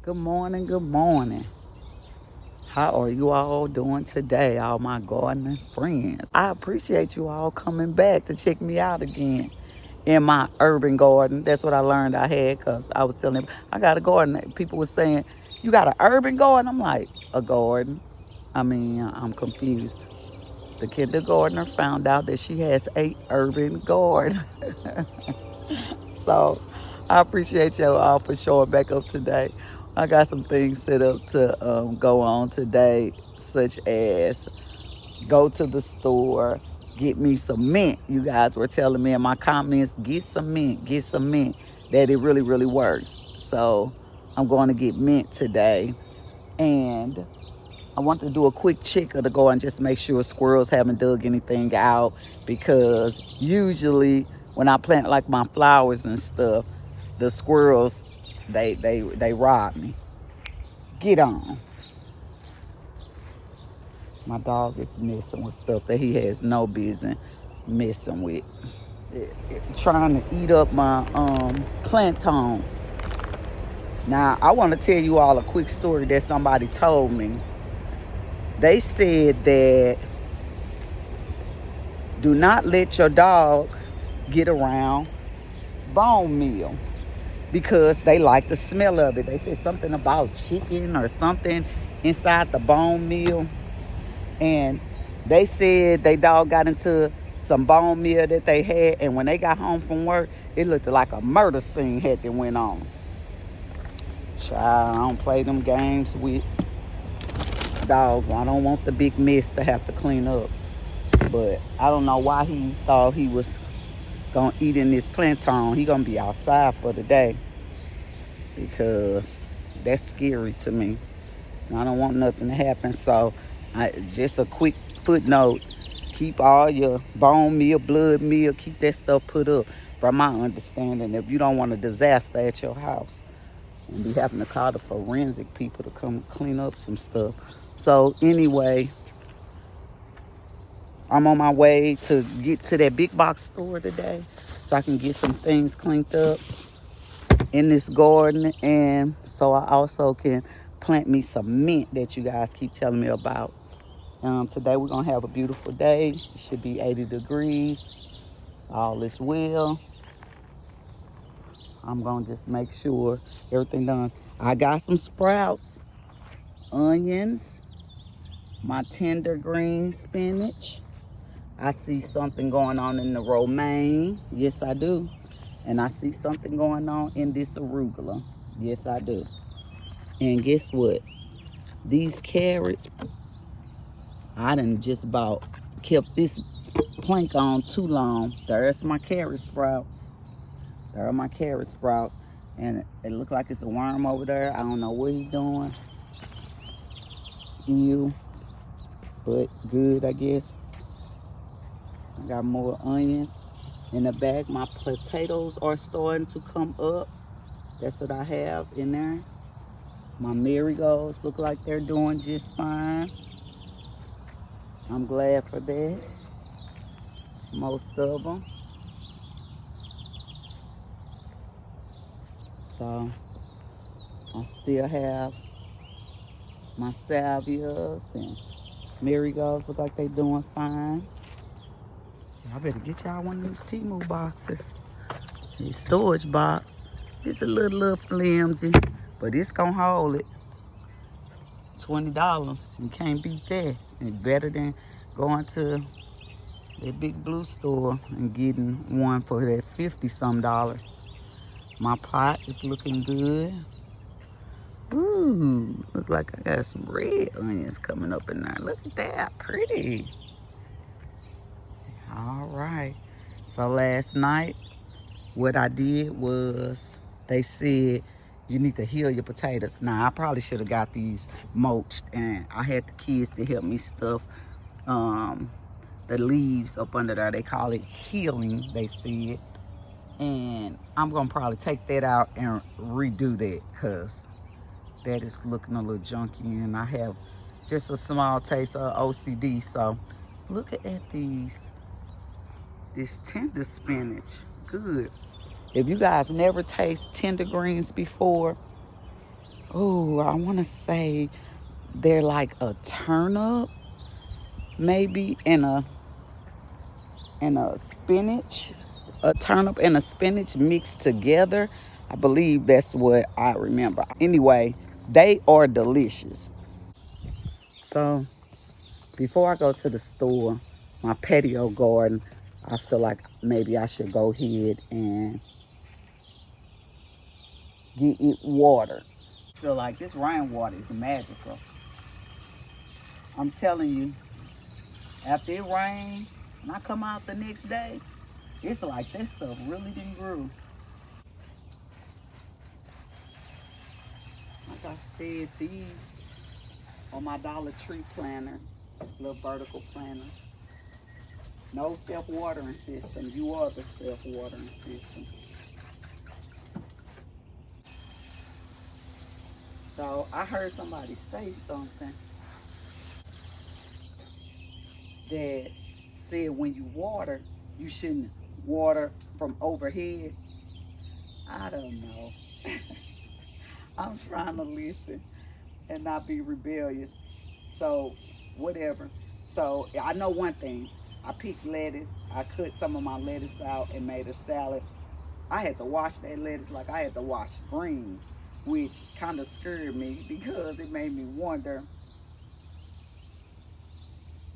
Good morning, good morning. How are you all doing today, all my gardening friends? I appreciate you all coming back to check me out again in my urban garden. That's what I learned I had because I was telling them, I got a garden. People were saying, you got an urban garden? I'm like, a garden? I'm confused. The kindergartner found out that she has a urban garden. So I appreciate you all for showing back up today. I got some things set up to go on today, such as go to the store, get me some mint. You guys were telling me in my comments, get some mint, that it really, really works. So I'm going to get mint today. And I want to do a quick check of the garden, just make sure squirrels haven't dug anything out, because usually when I plant like my flowers and stuff, the squirrels they rob me. Get on. My dog is messing with stuff that he has no business messing with. Trying to eat up my plantain. Now I want to tell you all a quick story that somebody told me. They said that do not let your dog get around bone meal because they like the smell of it. They said something about chicken or something inside the bone meal. And they said they dog got into some bone meal that they had, and when they got home from work, it looked like a murder scene had been went on. Child, I don't play them games with dogs. I don't want the big mess to have to clean up. But I don't know why he thought he was gonna eat in this plantain. He gonna be outside for the day because that's scary to me. I don't want nothing to happen. So just a quick footnote, keep all your bone meal, blood meal, keep that stuff put up. From my understanding, if you don't want a disaster at your house and be having to call the forensic people to come clean up some stuff. So anyway, I'm on my way to get to that big box store today so I can get some things cleaned up in this garden, and so I also can plant me some mint that you guys keep telling me about. Today we're gonna have a beautiful day. It should be 80 degrees. All is well. I'm gonna just make sure everything done. I got some sprouts, onions, my tender green spinach. I see something going on in the romaine. Yes, I do. And I see something going on in this arugula. Yes, I do. And guess what? These carrots, I done just about kept this plank on too long. There's my carrot sprouts. There are my carrot sprouts. And it look like it's a worm over there. I don't know what he's doing. Ew. But good, I guess. I got more onions in the bag. My potatoes are starting to come up. That's what I have in there. My marigolds look like they're doing just fine. I'm glad for that. Most of them. So I still have my salvias and marigolds look like they doing fine. I better get y'all one of these Temu boxes. This storage box. It's a little flimsy, but it's gonna hold it. $20. You can't beat that. It's better than going to that big blue store and getting one for that 50 some dollars. My pot is looking good. Ooh, look like I got some red onions coming up in there. Look at that, pretty. All right. So last night, what I did was they said you need to heal your potatoes. Now, I probably should have got these mulched, and I had the kids to help me stuff the leaves up under there. They call it healing, they said. And I'm going to probably take that out and redo that because that is looking a little junky, and I have just a small taste of OCD. So look at these. This tender spinach, good. If you guys never taste tender greens before, Oh, I want to say they're like a turnip, maybe, and a spinach, a turnip and a spinach mixed together. I believe that's what I remember. Anyway, they are delicious. So before I go to the store, my patio garden, I feel like maybe I should go ahead and get it watered. I feel like this rainwater is magical. I'm telling you, after it rained, when I come out the next day, it's like that stuff really didn't grow. Like I said, these are my Dollar Tree planters, little vertical planters. No self-watering system. You are the self-watering system. So I heard somebody say something that said when you water, you shouldn't water from overhead. I don't know. I'm trying to listen and not be rebellious. So whatever. So I know one thing. I picked lettuce. I cut some of my lettuce out and made a salad. I had to wash that lettuce like I had to wash greens, which kind of scared me because it made me wonder,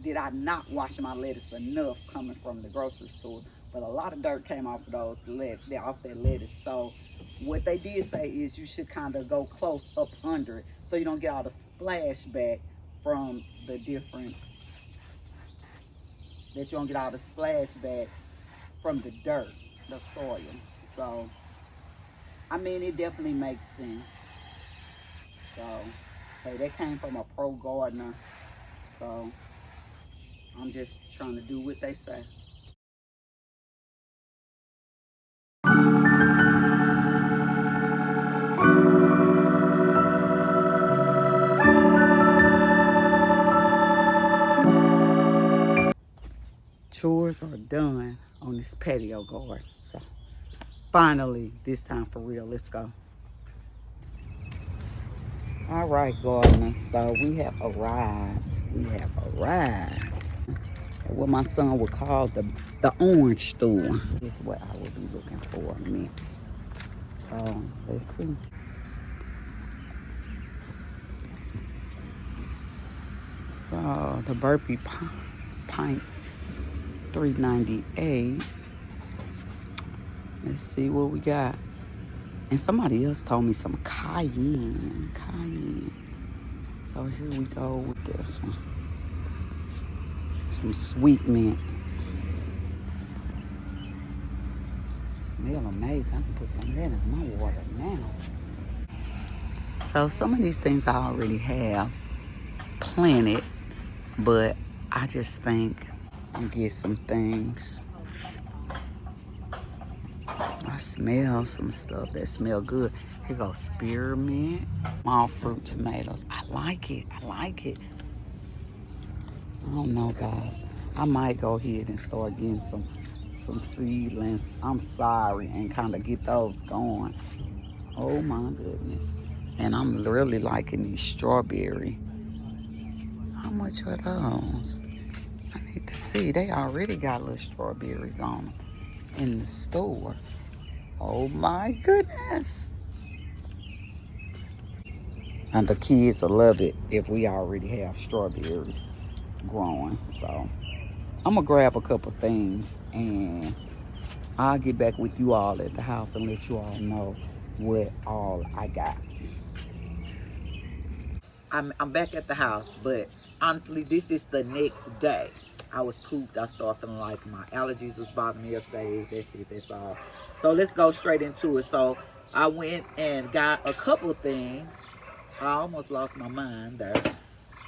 did I not wash my lettuce enough coming from the grocery store? But a lot of dirt came off of off that lettuce. So what they did say is you should kind of go close up under it so you don't get all the splashback from the different, that you don't get all the splashback from the dirt, the soil. So, I mean, it definitely makes sense. So, hey, that came from a pro gardener. So, I'm just trying to do what they say. Chores are done on this patio garden. So, finally, this time for real, let's go. All right, gardeners. So, we have arrived. We have arrived. What my son would call the orange store. This is what I would be looking for next. So let's see. So the burpee pints, $3.98. Let's see what we got. And somebody else told me some cayenne. So here we go with this one. Some sweet mint. Smell amazing. I can put some of that in my water now. So some of these things I already have planted, but I just think I'll get some things. I smell some stuff that smell good. Here goes spearmint, small fruit tomatoes. I like it. I don't know, guys. I might go ahead and start getting some seedlings. I'm sorry, and kind of get those going. Oh my goodness. And I'm really liking these strawberry. How much are those? I need to see. They already got little strawberries on them in the store. Oh my goodness. And the kids will love it if we already have strawberries growing. So I'm gonna grab a couple things and I'll get back with you all at the house and let you all know what all I got. I'm back at the house, but honestly, this is the next day. I was pooped. I started feeling like my allergies was bothering me yesterday. That's it. That's all. So let's go straight into it. So I went and got a couple things. I almost lost my mind there.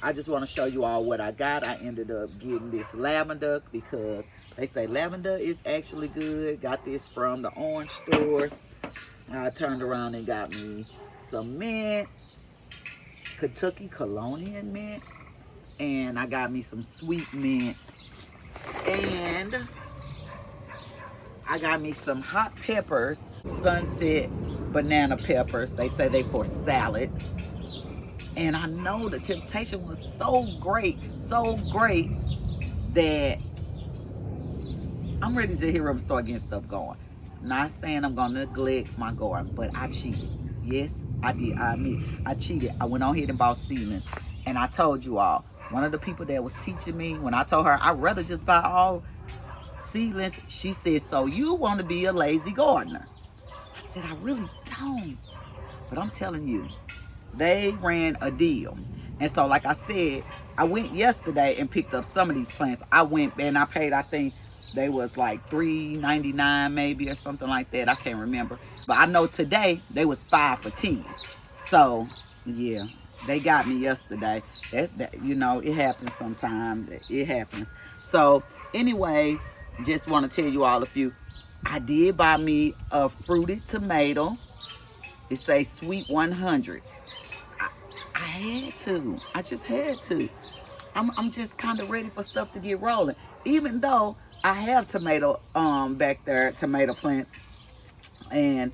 I just want to show you all what I got. I ended up getting this lavender because they say lavender is actually good. Got this from the orange store. I turned around and got me some mint, Kentucky Colonial mint, and I got me some sweet mint, and I got me some hot peppers, Sunset banana peppers. They say they for salads. And I know the temptation was so great that I'm ready to hear them start getting stuff going. Not saying I'm gonna neglect my garden, but I cheated. Yes, I did. I admit, I cheated. I went on ahead and bought seedling. And I told you all, one of the people that was teaching me, when I told her I'd rather just buy all seedlings, she said, so you want to be a lazy gardener? I said, I really don't. But I'm telling you, they ran a deal. And so, like I said, I went yesterday and picked up some of these plants. I went and I paid, I think they was like $3.99 maybe or something like that. I can't remember. But I know today they was 5 for 10. So, yeah, they got me yesterday. That, you know, it happens sometimes. It happens. So, anyway, just want to tell you all a few. I did buy me a fruited tomato. It says sweet 100. I had to. I just had to. I'm just kind of ready for stuff to get rolling. Even though I have tomato back there, tomato plants, and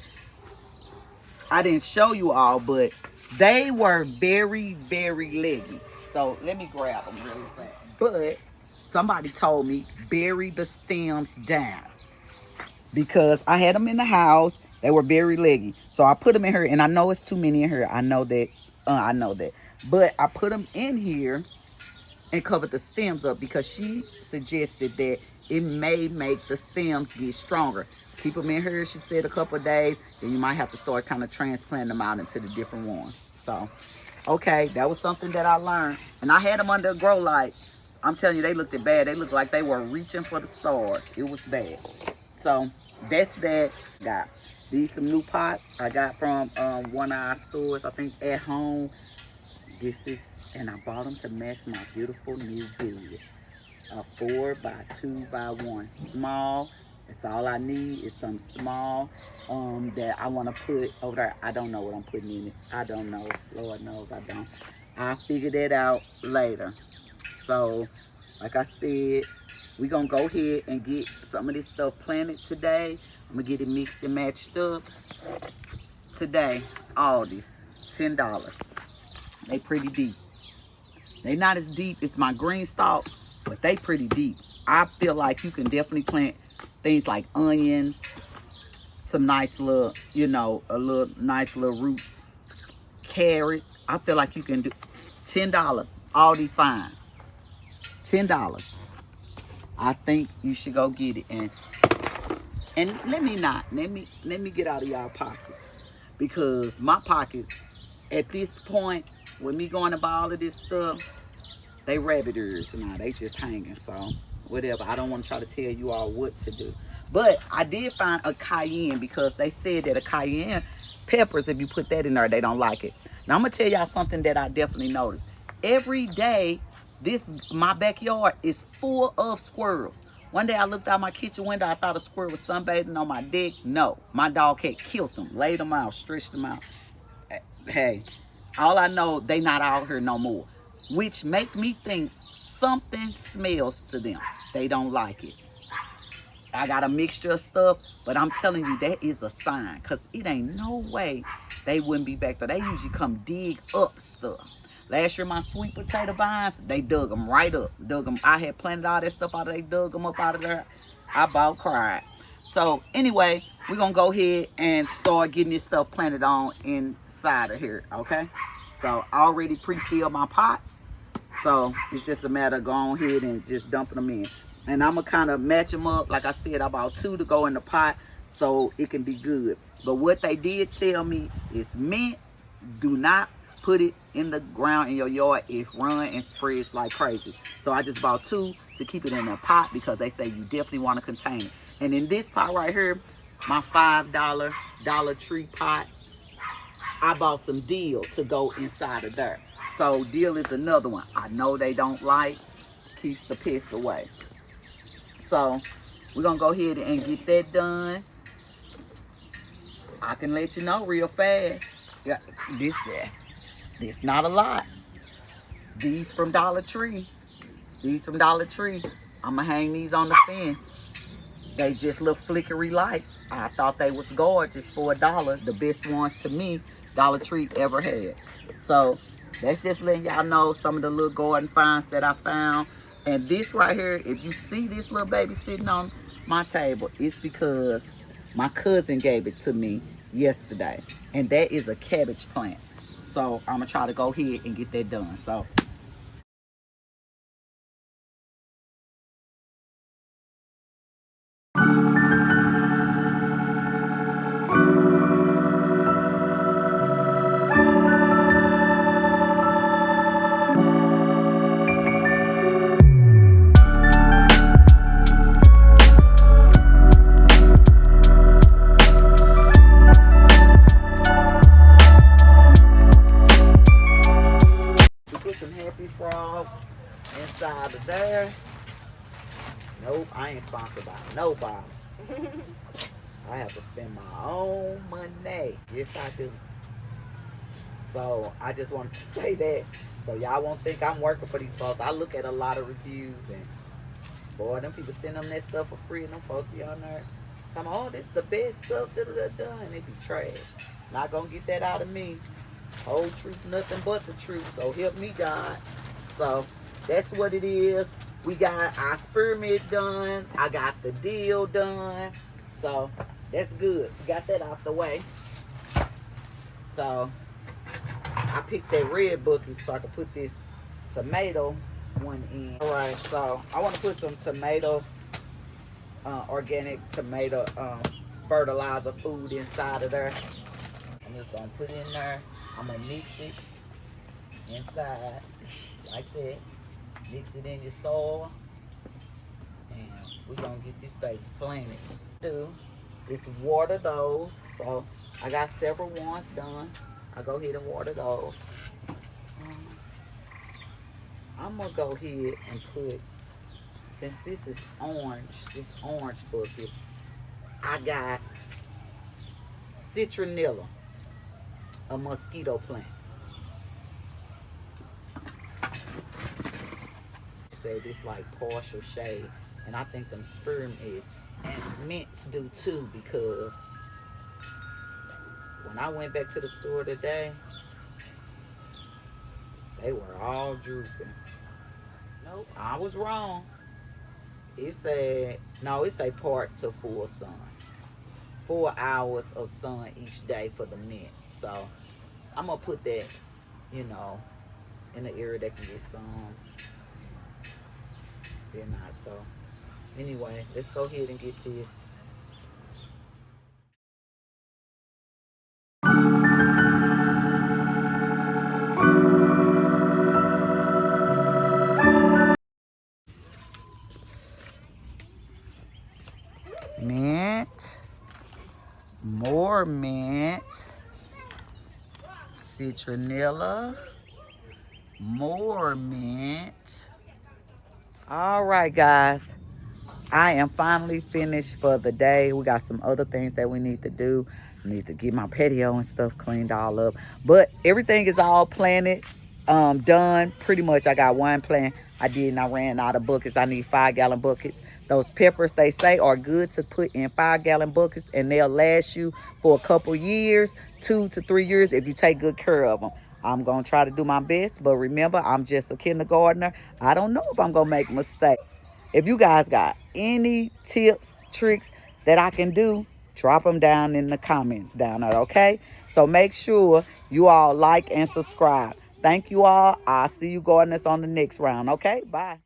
I didn't show you all, but they were very, very leggy. So let me grab them really fast. But somebody told me bury the stems down because I had them in the house. They were very leggy. So I put them in here, and I know it's too many in here. I know that. But I put them in here and covered the stems up because she suggested that it may make the stems get stronger. Keep them in here, she said, a couple of days. Then you might have to start kind of transplanting them out into the different ones. So, okay, that was something that I learned. And I had them under a grow light. I'm telling you, they looked bad. They looked like they were reaching for the stars. It was bad. So, that's that. Got these some new pots I got from one of our stores, I think at home. This is, and I bought them to match my beautiful new build. A 4x2x1. Small. That's all I need is some small that I want to put over there. I don't know what I'm putting in it. I don't know. Lord knows I don't. I'll figure that out later. So, like I said, we're going to go ahead and get some of this stuff planted today. I'm going to get it mixed and matched up. Today, all this, $10. They pretty deep. They not as deep as my green stalk, but they pretty deep. I feel like you can definitely plant things like onions, some nice little, you know, nice little roots, carrots. I feel like you can do $10, Aldi fine. $10. I think you should go get it. And let me get out of y'all pockets, because my pockets at this point, with me going to buy all of this stuff, they rabbit ears now. They just hanging. So whatever. I don't want to try to tell you all what to do. But I did find a cayenne, because they said that a cayenne peppers, if you put that in there, they don't like it. Now I'm gonna tell y'all something that I definitely noticed. Every day, my backyard is full of squirrels. One day I looked out my kitchen window, I thought a squirrel was sunbathing on my deck. No, my dog had killed them, laid them out, stretched them out. Hey, all I know, they not out here no more, which make me think something smells to them. They don't like it. I got a mixture of stuff, but I'm telling you, that is a sign, because it ain't no way they wouldn't be back there. They usually come dig up stuff. Last year, my sweet potato vines, they dug them right up. Dug them. I had planted all that stuff out of there. They dug them up out of there. I about cried. So anyway, we're going to go ahead and start getting this stuff planted on inside of here, okay? So I already pre-filled my pots. So it's just a matter of going ahead and just dumping them in. And I'm going to kind of match them up. Like I said, I bought 2 to go in the pot so it can be good. But what they did tell me is mint, do not put it in the ground in your yard. It run and spreads like crazy. So I just bought 2 to keep it in a pot, because they say you definitely want to contain it. And in this pot right here, my $5 Dollar Tree pot, I bought some dill to go inside of there. So dill is another one I know they don't like, keeps the pests away. So we're gonna go ahead and get that done. I can let you know real fast. Yeah, this not a lot. These from Dollar Tree. I'm gonna hang these on the fence. They just little flickery lights. I thought they was gorgeous for $1. The best ones to me Dollar Tree ever had. So that's just letting y'all know some of the little garden finds that I found. And this right here, if you see this little baby sitting on my table, it's because my cousin gave it to me yesterday. And that is a cabbage plant. So I'm gonna try to go ahead and get that done. So we put some happy frogs inside of there. Nope, I ain't sponsored by nobody. I have to spend my own money. Yes, I do. So I just wanted to say that. So y'all won't think I'm working for these folks. I look at a lot of reviews and boy, them people send them that stuff for free and them folks be on there talking, oh, this is the best stuff, da da da da, and it be trash. Not gonna get that out of me. Whole truth, nothing but the truth. So help me, God. So that's what it is. We got our spearmint done. I got the deal done. So that's good. We got that out the way. So I picked that red bucket so I can put this tomato one in. All right, so I want to put some tomato, organic tomato fertilizer food inside of there. I'm just gonna put it in there. I'm gonna mix it inside like that. Mix it in your soil, and we're gonna get this baby planted. Do is water those. So I got several ones done. I go ahead and water those. I'm gonna go ahead and put, since this is orange, this orange bucket, I got citronella, a mosquito plant. Say this like partial shade, and I think them spearmints and mints do too, because when I went back to the store today, they were all drooping. Nope, I was wrong. It said, no, it say part to full sun. 4 hours of sun each day for the mint. So I'm gonna put that, you know, in the area that can get sun. They're not. So anyway, let's go ahead and get this. Mint, more mint, citronella, more mint. All right, guys, I am finally finished for the day. We got some other things that we need to do. I need to get my patio and stuff cleaned all up, but everything is all planted, done pretty much. I got one plant I did, and I ran out of buckets. I need 5-gallon buckets. Those peppers, they say, are good to put in 5-gallon buckets, and they'll last you for a couple years, 2 to 3 years, if you take good care of them. I'm going to try to do my best, but remember, I'm just a kindergartner. I don't know if I'm going to make mistakes. If you guys got any tips, tricks that I can do, drop them down in the comments down there, okay? So make sure you all like and subscribe. Thank you all. I'll see you gardeners on the next round, okay? Bye.